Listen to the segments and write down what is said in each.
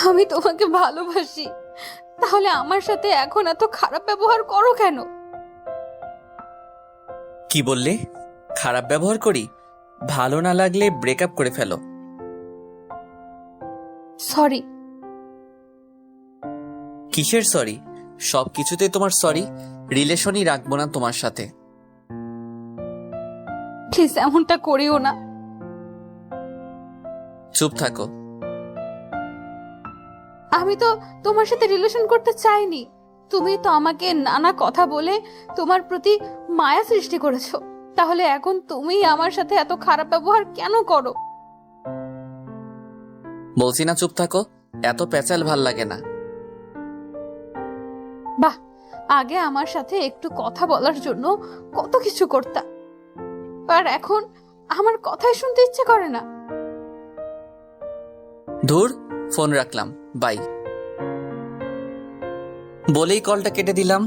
আমি তোমাকে ভালোবাসি, তাহলে আমার সাথে এখন এত খারাপ ব্যবহার করো কেন? কি বললে? খারাপ ব্যবহার করি? ভালো না লাগলে ব্রেকআপ করে ফেলো। সরি। কিসের সরি? সব কিছুতে তোমার সরি। রিলেশনই রাখবো না তোমার সাথে। প্লিজ এমনটা করিও না। চুপ থাকো। আমি তো তোমার সাথে রিলেশন করতে চাইনি। তুমি তো আমাকে নানা কথা বলে তোমার প্রতি মায়া সৃষ্টি করেছো, তাহলে এখন তুমি আমার সাথে এত খারাপ ব্যবহার কেন করো? বলছি না চুপ থাকো। এত প্যাচাল ভাল লাগে না। বাহ, আগে আমার সাথে একটু কথা বলার জন্য কত কিছু করতা, আর এখন আমার কথাই শুনতে ইচ্ছে করে না। ধুর, ফোন রাখলাম, বাই বলেই কলটা কেটে দিলাম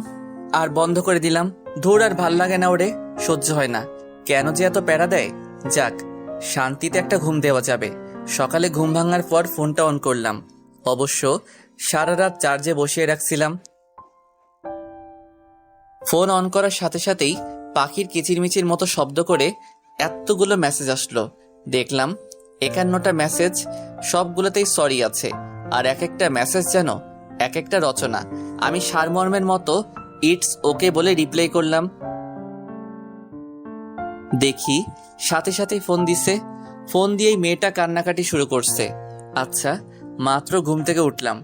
আর বন্ধ করে দিলাম। ধুর, আর ভাল লাগে না ওরে, সহ্য হয় না। কেন যে এত প্যারা দেয়। যাক, শান্তিতে একটা ঘুম দেওয়া যাবে। সকালে ঘুম ভাঙার পর ফোনটা অন করলাম। অবশ্য সারা রাত চার্জে বসিয়ে রাখছিলাম। ফোন অন করার সাথে সাথেই পাখির কিচিরমিচির মতো শব্দ করে এতগুলো মেসেজ আসলো। দেখলাম 51টা মেসেজ, সবগুলোতেই সরি আছে। আর এক একটা মেসেজ যেন এক একটা রচনা। আমি সারমর্মের মতো ইটস ওকে বলে রিপ্লাই করলাম। দেখি সাথে সাথে ফোন দিছে। ফোন দিয়েই মেয়েটা কান্নাকাটি শুরু করছে। আচ্ছা, মাত্র ঘুম থেকে উঠলাম,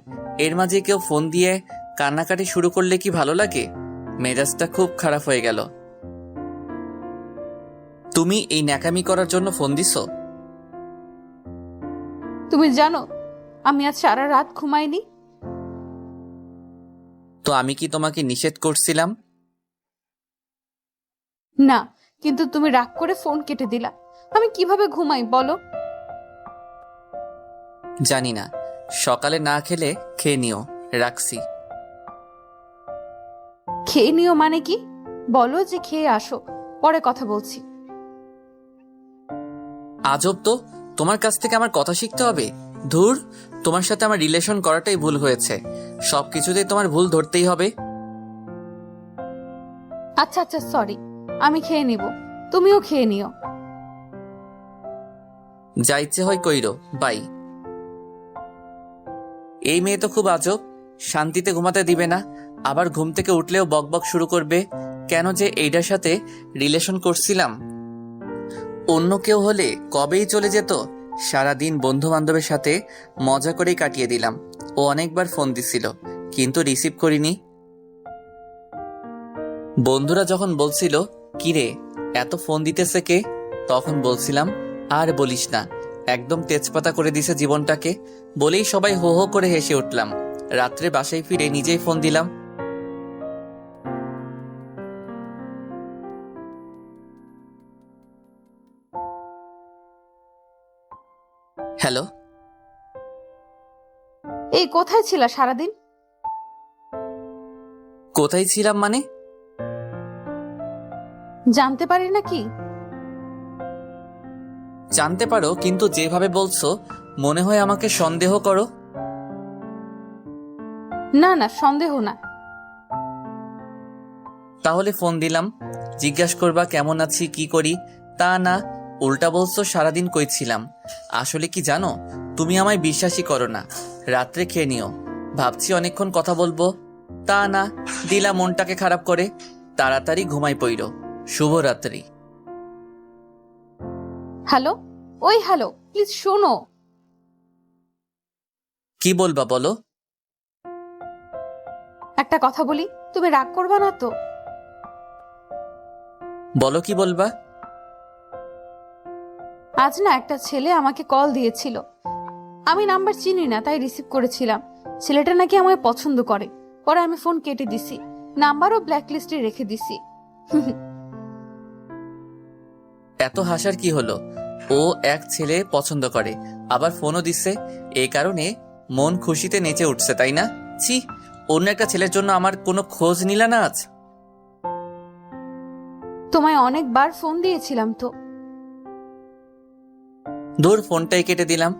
এর মাঝে কেউ ফোন দিয়ে কান্নাকাটি শুরু করলে কি ভালো লাগে? মেজাজটা খুব খারাপ হয়ে গেল। তুমি এই ন্যাকামি করার জন্য ফোন দিছো? তুমি জানো আমি আজ সারা রাত ঘুমাইনি। তো আমি কি তোমাকে নিষেধ করছিলাম? না, কিন্তু তুমি রাগ করে ফোন কেটে দিলা। আমি কিভাবে ঘুমাই বলো? জানি না, সকালে না খেলে খেয়ে নিও। রাখছি। খেয়ে নিও মানে কি? বলো যে খেয়ে আসো, পরে কথা বলছি। আজব তো, তোমার কাছ থেকে আমার কথা শিখতে হবে? ধুর, তোমার সাথে আমার রিলেশন করাটাই ভুল হয়েছে। সবকিছুতেই তোমার ভুল ধরতেই হবে। আচ্ছা আচ্ছা, সরি, আমি খেয়ে নিব, তুমিও খেয়ে নিও। যা ইচ্ছে হয় কইরো, বাই। এই মেয়ে তো খুব আজব, শান্তিতে ঘুমাতে দিবে না, আবার ঘুম থেকে উঠলেও বকবক শুরু করবে। কেন যে এইটার সাথে রিলেশন করছিলাম? অন্য কেউ হলে কবেই চলে যেত। সারাদিন বন্ধু বান্ধবের সাথে মজা করেই কাটিয়ে দিলাম। ও অনেকবার ফোন দিছিল, কিন্তু রিসিভ করিনি। বন্ধুরা যখন বলছিল কিরে এত ফোন দিতেছে কে, তখন বলছিলাম আর বলিস না, একদম তেজপাতা করে দিছে জীবনটাকে। বলেই সবাই হো হো করে হেসে উঠলাম। রাত্রে বাসায় ফিরে নিজেই ফোন দিলাম। হ্যালো। এই কোথায় ছিলা সারাদিন? কোথায় ছিলাম মানে? জানতে পারি নাকি? জানতে পারো, কিন্তু যেভাবে বলছো মনে হয় আমাকে সন্দেহ করো। না না, সন্দেহ না। তাহলে ফোন দিলাম, জিজ্ঞাসা করবা কেমন আছি কি করি। তা না, উল্টা বলছো সারাদিন কই ছিলাম। আসলে কি জানো, তুমি আমায় বিশ্বাসই করো না। রাত্রে খেয়ে নিও, ভাবছি অনেকক্ষণ কথা বলবো। তা না, দিলা মনটাকে খারাপ করে। তাড়াতাড়ি ঘুমাই পইরো। শুভরাত্রি। হ্যালো, ওই হ্যালো, প্লিজ শোনো। কি বলবা বলো? একটা কথা বলি, তুমি রাগ করবা না তো? বলো কি বলবা? আজ না একটা ছেলে আমাকে কল দিয়েছিল। আমি নাম্বার চিনি না, তাই রিসিভ করেছিলাম। ছেলেটা নাকি আমায় পছন্দ করে। পরে আমি ফোন কেটে দিছি, নাম্বারও ব্ল্যাক লিস্টে রেখে দিছি। এত হাসার কি হলো? ও এক ছেলে পছন্দ করে, আবার ফোনও দিচ্ছে। এই কারণে মন খুশিতে নেচে উঠছে, তাই না? ছি, অন্য একটা ছেলের জন্য আমার কোনো খোঁজ নিলা না আজ? তোমায় অনেকবার ফোন দিয়েছিলাম তো। দূর, ফোনটাই কেটে দিলাম।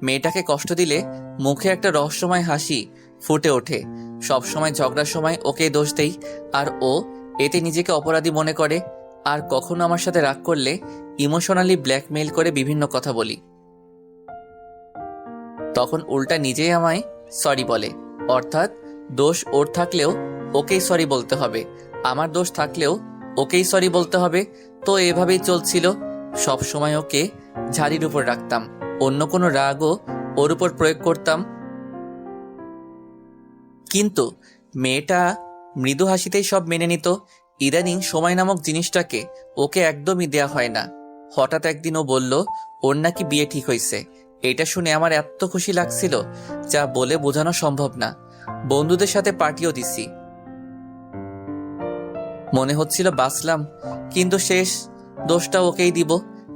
মেয়েটাকে কষ্ট দিলে মুখে একটা রহস্যময় হাসি ফুটে ওঠে। সবসময় ঝগড়ার সময় ওকে দোষ দেই, আর ও এতে নিজেকে অপরাধী মনে করে। আর কখনো আমার সাথে রাগ করলে ইমোশনালি ব্ল্যাকমেইল করে বিভিন্ন কথা বলি। তখন উল্টা নিজেই আমায় সরি বলে। অর্থাৎ দোষ ওর থাকলেও ওকেই সরি বলতে হবে, আমার দোষ থাকলেও ওকেই সরি বলতে হবে। তো এভাবেই চলছিল। সব সময় ওকে ঝাড়ির উপর রাখতাম, অন্য কোনো রাগও ওর উপর প্রয়োগ করতাম। কিন্তু মেয়েটা মৃদু হাসিতেই সব মেনে নিত। ইদানিং সময় নামক জিনিসটাকে ওকে একদমই দেয়া হয় না। হঠাৎ একদিন ও বলল ওর নাকি বিয়ে ঠিক হয়েছে। এটা শুনে আমার এত খুশি লাগছিল যা বলে বোঝানো সম্ভব না। বন্ধুদের সাথে পার্টিও দিছি, মনে হচ্ছিল বাঁচলাম। কিন্তু শেষ দোষটা ওকেই দিব।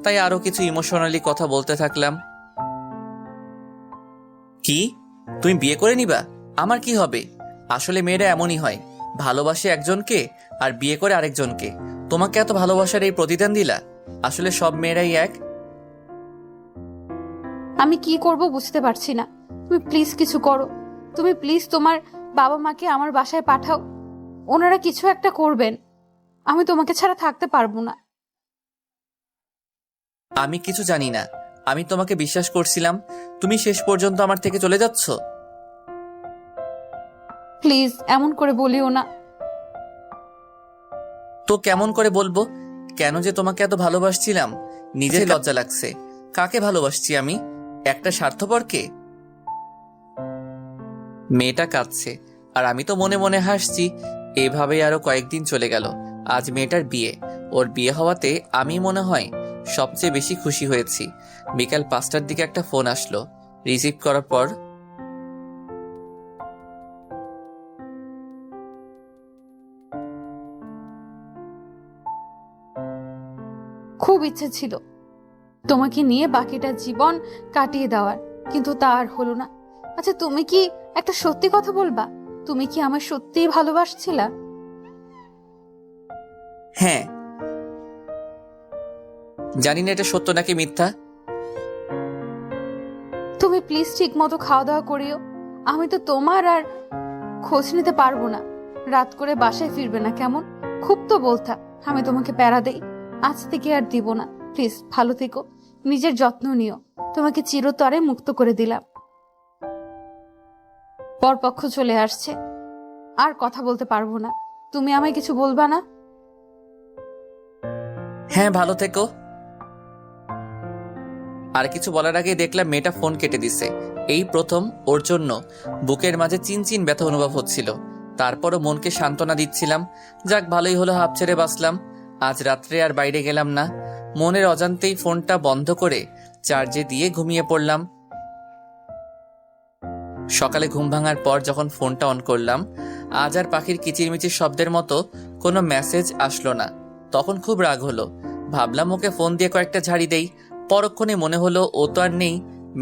তাই আরো কিছু ইমোশনালি কথা বলতে থাকলাম। কি, তুমি বিয়ে করে নিবা? আমার কি হবে? আসলে মেয়েরা এমনই হয়, ভালোবাসে একজনকে আর বিয়ে করে আরেকজনকে। তোমাকে এত ভালোবাসার এই প্রতিদান দিলা? আসলে সব মেয়েরাই এক। আমি কি করব বুঝতে পারছি না। তুমি প্লিজ কিছু করো। তুমি প্লিজ তোমার বাবা মাকে আমার বাসায় পাঠাও, ওনারা কিছু একটা করবেন। আমি তোমাকে ছাড়া থাকতে পারবো না। আমি কিছু জানি না, আমি তোমাকে বিশ্বাস করছিলাম, তুমি শেষ পর্যন্ত আমার থেকে চলে যাচ্ছ। প্লিজ এমন করে বলিও না। তো কেমন করে বলবো? কেন যে তোমাকে এত ভালোবাসছিলাম নিজের লজ্জা লাগছে। কাকে ভালোবাসছি আমি? একটা স্বার্থপরকে? মেয়েটা কাঁদছে আর আমি তো মনে মনে হাসছি। এভাবেই আরো কয়েকদিন চলে গেল। আজ মেয়েটার বিয়ে। ওর বিয়ে হওয়াতে আমি মনে হয় সবচেয়ে বেশি খুশি হয়েছি। বিকাল 5টার দিকে একটা ফোন আসলো। রিসিভ করার পর খুব ইচ্ছে ছিল তোমাকে নিয়ে বাকিটা জীবন কাটিয়ে দেওয়ার, কিন্তু তা আর হলো না। আচ্ছা, তুমি কি একটা সত্যি কথা বলবা? তুমি কি আমার সত্যিই ভালোবাসছিলা? হ্যাঁ, জানি না এটা সত্য নাকি মিথ্যা। তুমি প্লিজ ঠিক মতো খাওয়া দাওয়া করিও। আমি তো তোমার আর খোঁজ নিতে পারবো না। রাত করে বাসায় ফিরবে না কেমন? খুব তো বলতা আমি তোমাকে প্যারা দেই। আজ থেকে আর দিব না। প্লিজ ভালো থেকো, নিজের যত্ন নিও। তোমাকে চিরতরে মুক্ত করে দিলাম। পরপক্ষ চলে আসছে, আর কথা বলতে পারবো না। তুমি আমায় কিছু বলবা না? হ্যাঁ, ভালো থেকো। আর কিছু বলার আগে দেখলাম মেয়েটা ফোন কেটে দিছে। এই প্রথম ওর জন্য বুকের মাঝে চিনচিন ব্যথা অনুভব হচ্ছিল। তারপরও মনকে সান্ত্বনা দিচ্ছিলাম, যাক ভালোই হলো, হাঁপ ছেড়ে বাঁচলাম। আজ রাত্রে আর বাইরে গেলাম না। মনের অজান্তেই ফোনটা বন্ধ করে চার্জে দিয়ে ঘুমিয়ে পড়লাম। সকালে ঘুম ভাঙার পর যখন ফোনটা অন করলাম, আজ আর পাখির কিচিরমিচির শব্দের মতো কোনো মেসেজ আসলো না। তখন খুব রাগ হলো। ভাবলাম ওকে ফোন দিয়ে কয়েকটা ঝাড়ি দেই। পরক্ষণে মনে হলো ও তো আর নেই,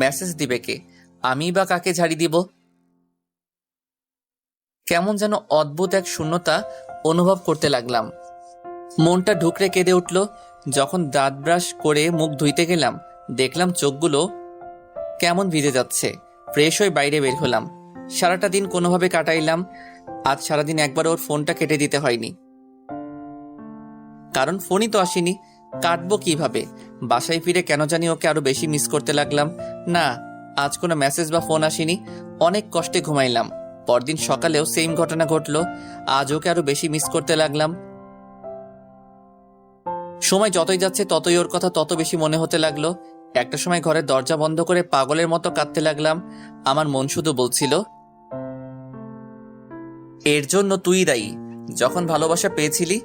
মেসেজ দিবে কে? আমি বা কাকে ঝাড়ি দিব? কেমন যেন অদ্ভুত এক শূন্যতা অনুভব করতে লাগলাম। মনটা ঢুকরে কেঁদে উঠল। যখন দাঁত ব্রাশ করে মুখ ধুইতে গেলাম, দেখলাম চোখগুলো কেমন ভিজে যাচ্ছে। ফ্রেশ হয়ে বাইরে বের হলাম। সারাটা দিন কোনোভাবে কাটাইলাম। আজ সারাদিন একবার ওর ফোনটা কেটে দিতে হয়নি, কারণ ফোনই তো আসেনি। কাটবো কিভাবে? বাসায় ফিরে কেন জানি ওকে আরো বেশি মিস করতে লাগলাম। না, আজ কোনো মেসেজ বা ফোন আসেনি। অনেক কষ্টে ঘুমাইলাম। পরদিন সকালেও সেম ঘটনা ঘটলো। আজ ওকে আরো বেশি মিস করতে লাগলাম। সময় যতই যাচ্ছে ততই ওর কথা তত বেশি মনে হতে লাগলো। একটা সময় ঘরের দরজা বন্ধ করে পাগলের মতো কাঁদতে লাগলাম। আমার মন শুধু বলছিল, এর জন্য তুই দায়ী। যখন ভালোবাসা পেয়েছিলি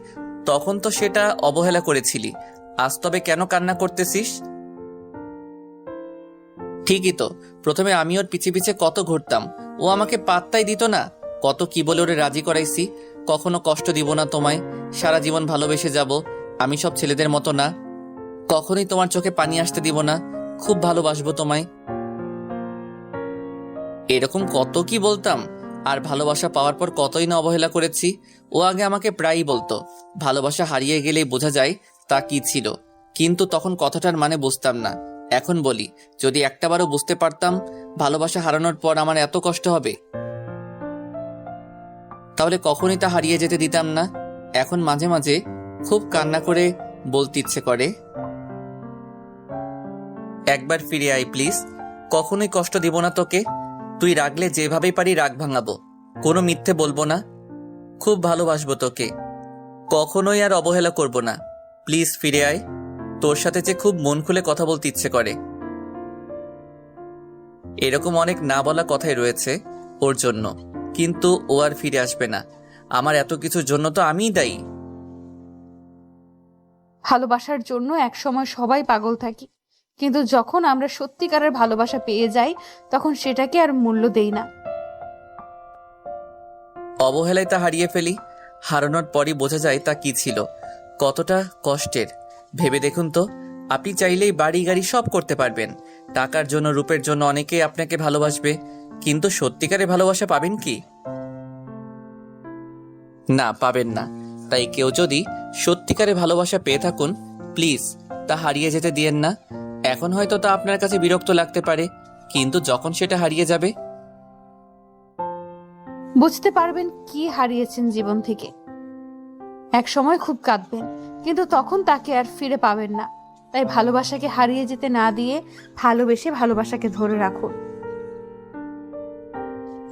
তখন তো সেটা অবহেলা করেছিলি। আজ তবে কেন কান্না করতেছিস? ঠিকই তো, প্রথমে আমি ওর পিছে পিছে কত ঘুরতাম, ও আমাকে পাত্তাই দিত না। কত কি বলে ওরে রাজি করাইছি, কখনো কষ্ট দিব না তোমায়, সারা জীবন ভালোবেসে যাব, আমি সব ছেলেদের মতো না, কখনোই তোমার চোখে পানি আসতে দিব না, খুব ভালোবাসবো তোমায়। এরকম কত কি বলতাম। আর ভালোবাসা পাওয়ার পর কতই না অবহেলা করেছি। ও আগে আমাকে প্রায়ই বলতো ভালোবাসা হারিয়ে গেলেই বোঝা যায় তা কি ছিল, কিন্তু তখন কথাটার মানে বুঝতাম না। এখন বলি, যদি একটাবারও বুঝতে পারতাম ভালোবাসা হারানোর পর আমার এত কষ্ট হবে, তাহলে কখনই তা হারিয়ে যেতে দিতাম না। এখন মাঝে মাঝে খুব কান্না করে বলতে ইচ্ছে করে, একবার ফিরে আয় প্লিজ, কখনোই কষ্ট দিব না তোকে। তুই রাগলে যেভাবেই পারি রাগ ভাঙাবো, কোনো মিথ্যে বলবো না, খুব ভালোবাসবো তোকে, কখনোই আর অবহেলা করব না। প্লিজ ফিরে আয়, তোর সাথে যে খুব মন খুলে কথা বলতে ইচ্ছে করে। এরকম অনেক না বলা কথাই রয়েছে ওর জন্য, কিন্তু ও আর ফিরে আসবে না। আমার এত কিছুর জন্য তো আমিই দায়ী। ভালোবাসার জন্য একসময় সবাই পাগল থাকি, কিন্তু যখন আমরা সত্যিকারের ভালোবাসা পেয়ে যাই তখন সেটাকে আর মূল্য দেই না। অবহেলায় তা হারিয়ে ফেলি, হারানোর পরই বোঝা যায় তা কি ছিল, কতটা কষ্টের। ভেবে দেখুন তো, আপনি চাইলেই বাড়ি গাড়ি সব করতে পারবেন, টাকার জন্য রূপের জন্য অনেকে আপনাকে ভালোবাসবে, কিন্তু সত্যিকারের ভালোবাসা পাবেন কি? না, পাবেন না। তাই কেউ যদি সত্যিকারের ভালোবাসা পেয়ে থাকুন, প্লিজ তা হারিয়ে যেতে দিয়েন না। এখন হয়তো তা আপনার কাছে বিরক্ত লাগতে পারে, কিন্তু যখন সেটা হারিয়ে যাবে বুঝতে পারবেন কি হারিয়েছেন জীবন থেকে। এক সময় খুব কাঁদবেন, কিন্তু তখন তাকে আর ফিরে পাবেন না। তাই ভালোবাসাকে হারিয়ে যেতে না দিয়ে ভালোবেসে ভালোবাসাকে ধরে রাখুন।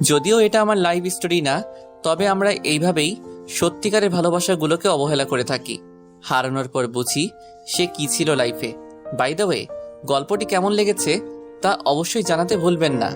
যদিও এটা আমার লাইফ স্টোরি না, তবে আমরা এইভাবেই সত্যিকারের ভালোবাসাগুলোকে অবহেলা করে থাকি। হারানোর পর বুঝি সে কি ছিল লাইফে। বাই দ্য ওয়ে, গল্পটি কেমন লেগেছে তা অবশ্যই জানাতে ভুলবেন না।